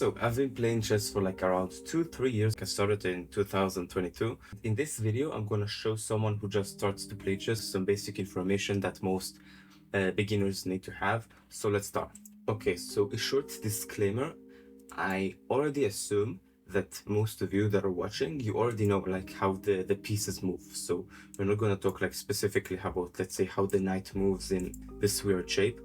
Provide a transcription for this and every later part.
So I've been playing chess for like around 2-3 years. I started in 2022. In this video, I'm gonna show someone who just starts to play chess some basic information that most beginners need to have. So let's start. Okay, so a short disclaimer. I already assume that most of you that are watching, you already know like how the pieces move. So we're not gonna talk like specifically about, let's say, how the knight moves in this weird shape.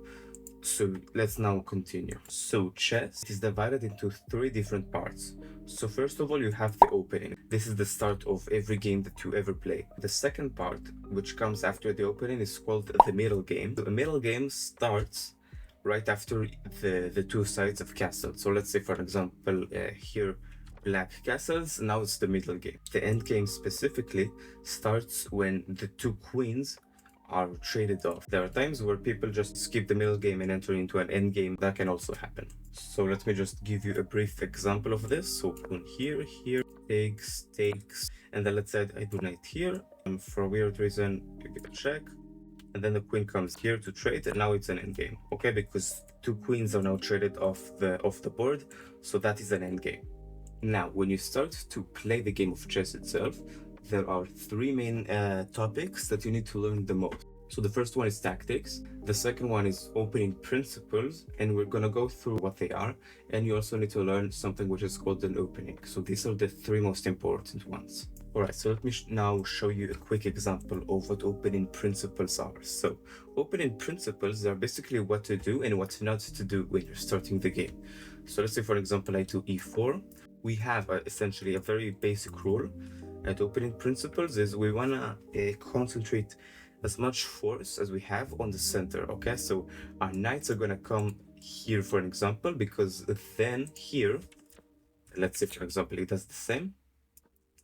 So let's now continue. So chess is divided into three different parts. So first of all, you have the opening. This is the start of every game that you ever play. The second part, which comes after the opening, is called the middle game. The middle game starts right after the two sides of castle. So let's say, for example, here, black castles, now it's the middle game. The end game specifically starts when the two queens are traded off. There are times where people just skip the middle game and enter into an end game. That can also happen. So let me just give you a brief example of this. So pawn here, takes, and then let's say I do knight here, and for a weird reason you get a check, and then the queen comes here to trade, and now it's an end game. Okay, because two queens are now traded off the board, so that is an end game. Now, when you start to play the game of chess itself, there are three main topics that you need to learn the most. So the first one is tactics, the second one is opening principles, and we're gonna go through what they are, and you also need to learn something which is called an opening. So these are the three most important ones. Alright, so let me now show you a quick example of what opening principles are. So opening principles are basically what to do and what not to do when you're starting the game. So let's say, for example, I do e4. We have essentially a very basic rule at opening principles is we wanna concentrate as much force as we have on the center. Okay, so our knights are gonna come here, for an example, because then here, let's say, for example, it does the same,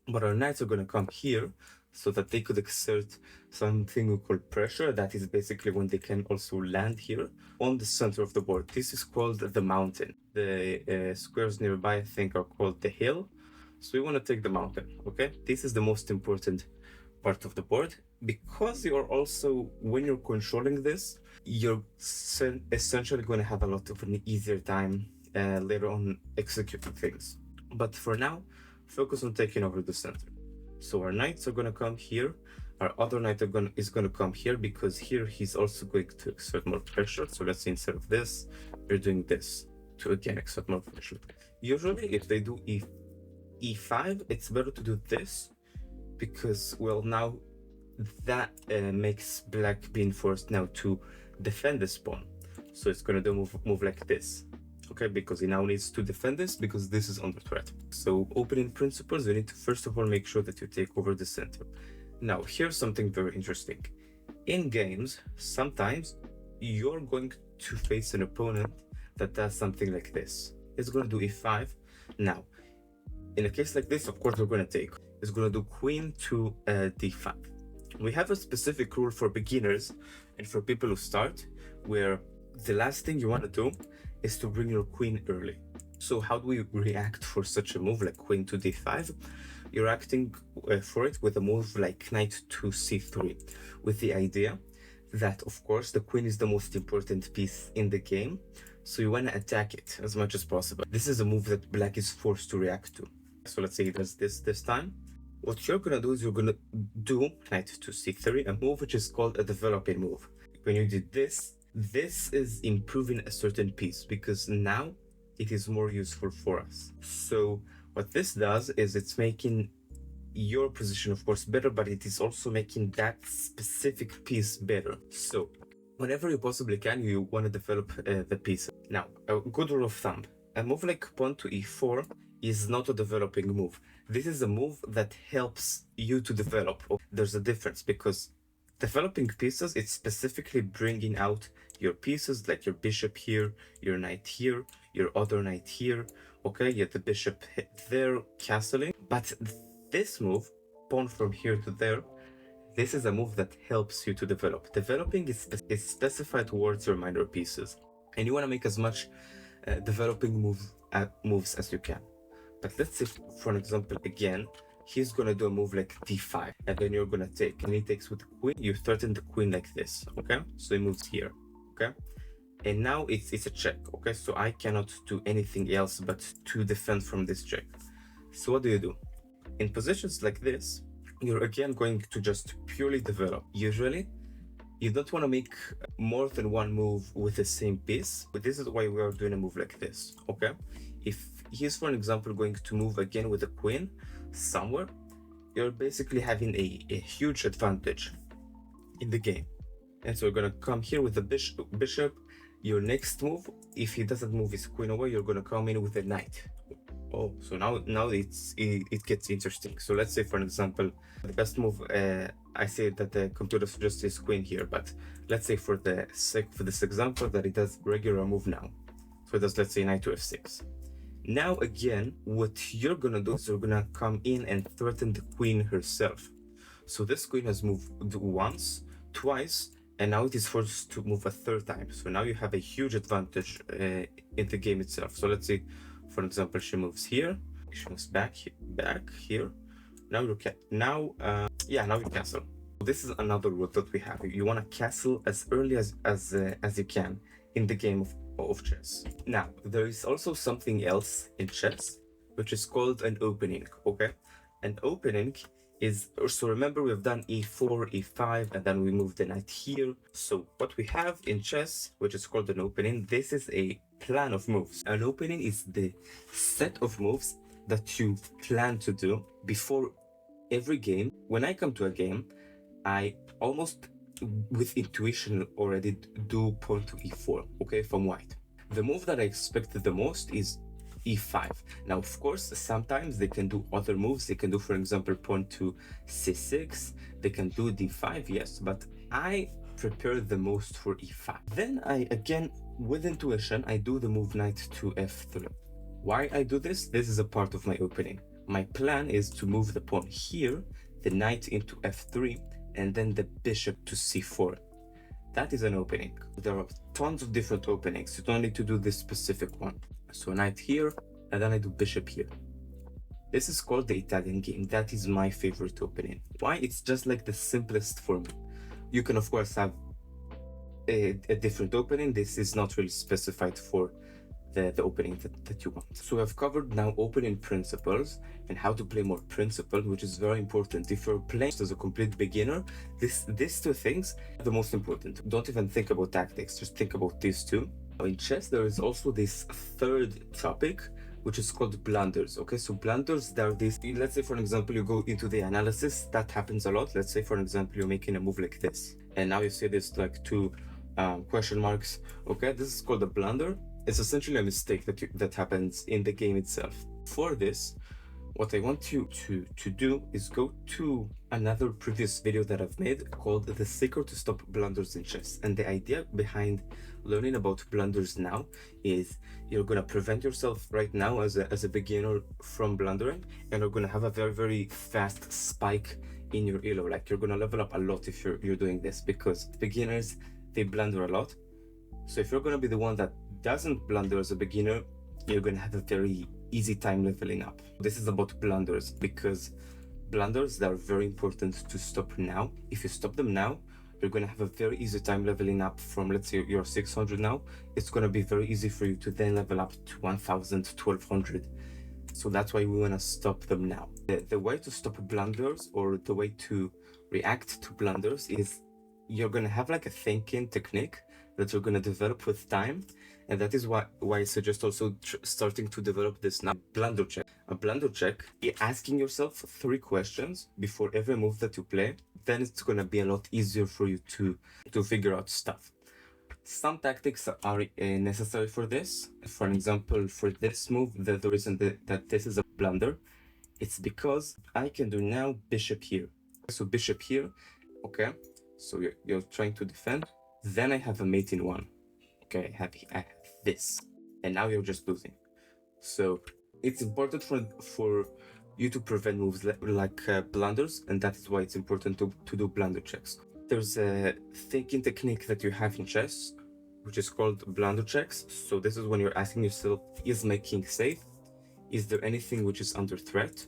but our knights are gonna come here so that they could exert something we call pressure. That is basically when they can also land here on the center of the board. This is called the mountain. The squares nearby, I think, are called the hill. So we want to take the mountain. Okay, this is the most important part of the board, because you're also, when you're controlling this, you're essentially going to have a lot of an easier time later on executing things. But for now, focus on taking over the center. So our knights are going to come here. Our other knight is going to come here, because here he's also going to exert more pressure. So let's say instead of this, you're doing this to again exert more pressure. Usually, if they do e5, it's better to do this, because, well, now that makes black being forced now to defend this pawn. So it's going to move like this. Okay, because he now needs to defend this because this is under threat. So opening principles, you need to first of all make sure that you take over the center. Now, here's something very interesting. In games, sometimes you're going to face an opponent that does something like this. It's going to do e5. Now, in a case like this, of course, we're going to take. It's going to do queen to d5. We have a specific rule for beginners and for people who start, where the last thing you want to do is to bring your queen early. So how do we react for such a move like queen to d5? You're acting for it with a move like knight to c3, with the idea that, of course, the queen is the most important piece in the game, so you want to attack it as much as possible. This is a move that black is forced to react to. So let's say he does this time. What you're going to do is you're going to do knight to c3, a move which is called a developing move. When you did this is improving a certain piece, because now it is more useful for us. So what this does is it's making your position, of course, better, but it is also making that specific piece better. So whenever you possibly can, you want to develop the piece. Now, a good rule of thumb, a move like pawn to e4 is not a developing move. This is a move that helps you to develop. There's a difference, because developing pieces, it's specifically bringing out your pieces, like your bishop here, your knight here, your other knight here. Okay, you have the bishop there, castling. But this move, pawn from here to there, this is a move that helps you to develop. Developing is specified towards your minor pieces, and you want to make as much developing moves as you can. But let's say, for an example, again, he's gonna do a move like d5, and then you're gonna take, and he takes with the queen. You threaten the queen like this. Okay, so he moves here. Okay, And now it's a check, okay? So I cannot do anything else but to defend from this check. So what do? In positions like this, you're again going to just purely develop. Usually, you don't want to make more than one move with the same piece, but this is why we are doing a move like this, okay? If he's, for an example, going to move again with a queen somewhere, you're basically having a huge advantage in the game. And so you're gonna come here with the bishop. Your next move, if he doesn't move his queen away, you're gonna come in with a knight. Oh, so now it gets interesting. So let's say, for an example, the best move, I say that the computer suggests is queen here, but let's say for this example that it does regular move now. So it does, let's say, knight to f6. Now again, what you're gonna do is you're gonna come in and threaten the queen herself. So this queen has moved once, twice, and now it is forced to move a third time. So now you have a huge advantage in the game itself. So let's say, for example, she moves here, she moves back here. Now you can now you castle. This is another rule that we have. You want to castle as early as you can in the game of chess. Now there is also something else in chess, which is called an opening. Okay, an opening is, so remember we've done e4, e5, and then we moved the knight here. So what we have in chess, which is called an opening, this is a plan of moves. An opening is the set of moves that you plan to do before every game. When I come to a game, I almost with intuition already do pawn to e4, okay, from white. The move that I expected the most is e5. Now, of course, sometimes they can do other moves. They can do, for example, pawn to c6. They can do d5, yes, but I prepare the most for e5. Then I, again, with intuition, I do the move knight to f3. Why I do this? This is a part of my opening. My plan is to move the pawn here, the knight into f3, and then the bishop to c4. That is an opening. There are tons of different openings. You don't need to do this specific one. So knight here, and then I do bishop here. This is called the Italian game. That is my favorite opening. Why? It's just like the simplest for me. You can, of course, have a different opening. This is not really specified for the opening that you want. So I've covered now opening principles and how to play more principled, which is very important. If you're playing as a complete beginner, these two things are the most important. Don't even think about tactics, just think about these two. In chess, there is also this third topic, which is called blunders. Okay, so blunders, there are these, let's say, for example, you go into the analysis, that happens a lot. Let's say, for example, you're making a move like this, and now you see this like two question marks. Okay, this is called a blunder. It's essentially a mistake that happens in the game itself. For this, what I want you to do is go to another previous video that I've made called The Secret to Stop Blunders in Chess. And the idea behind learning about blunders now is you're going to prevent yourself right now as a beginner from blundering, and you're going to have a very, very fast spike in your elo. Like, you're going to level up a lot if you're doing this, because beginners, they blunder a lot. So if you're going to be the one that doesn't blunder as a beginner, you're going to have a very easy time leveling up. This is about blunders, because blunders, they are very important to stop now. If you stop them now, you're going to have a very easy time leveling up from, let's say you're 600 now. It's going to be very easy for you to then level up to 1000, 1200. So that's why we want to stop them now. The way to stop blunders, or the way to react to blunders, is you're going to have like a thinking technique that you're going to develop with time. And that is why I suggest also starting to develop this now. Blunder check. A blunder check, you're asking yourself 3 questions before every move that you play. Then it's going to be a lot easier for you to figure out stuff. Some tactics are necessary for this. For example, for this move, the reason that this is a blunder, it's because I can do now bishop here. So bishop here, okay. So you're trying to defend. Then I have a mate in 1. Okay, I have this, and now you're just losing. So it's important for you to prevent moves like blunders, and that is why it's important to do blunder checks. There's a thinking technique that you have in chess, which is called blunder checks. So this is when you're asking yourself, is my king safe? Is there anything which is under threat?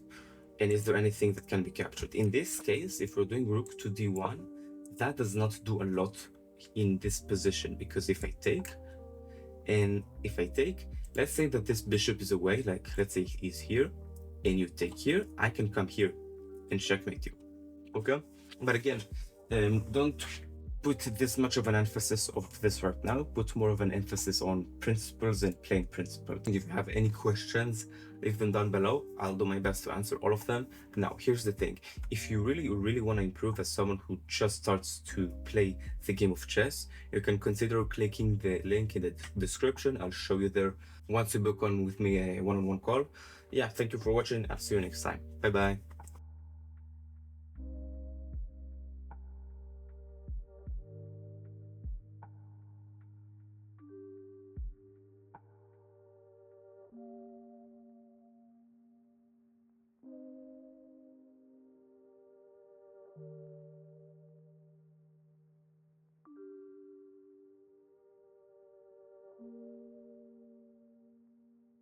And is there anything that can be captured? In this case, if we're doing rook to d1, that does not do a lot in this position, because if I take, And if I take, let's say that this bishop is away, like let's say he's here, and you take here, I can come here and checkmate you. Okay? But again, don't put this much of an emphasis of this right now. Put more of an emphasis on principles and plain principles. If you have any questions, leave them down below. I'll do my best to answer all of them. Now, here's the thing. If you really want to improve as someone who just starts to play the game of chess, you can consider clicking the link in the description. I'll show you there once you book on with me a one-on-one call. Yeah, thank you for watching. I'll see you next time. Bye-bye.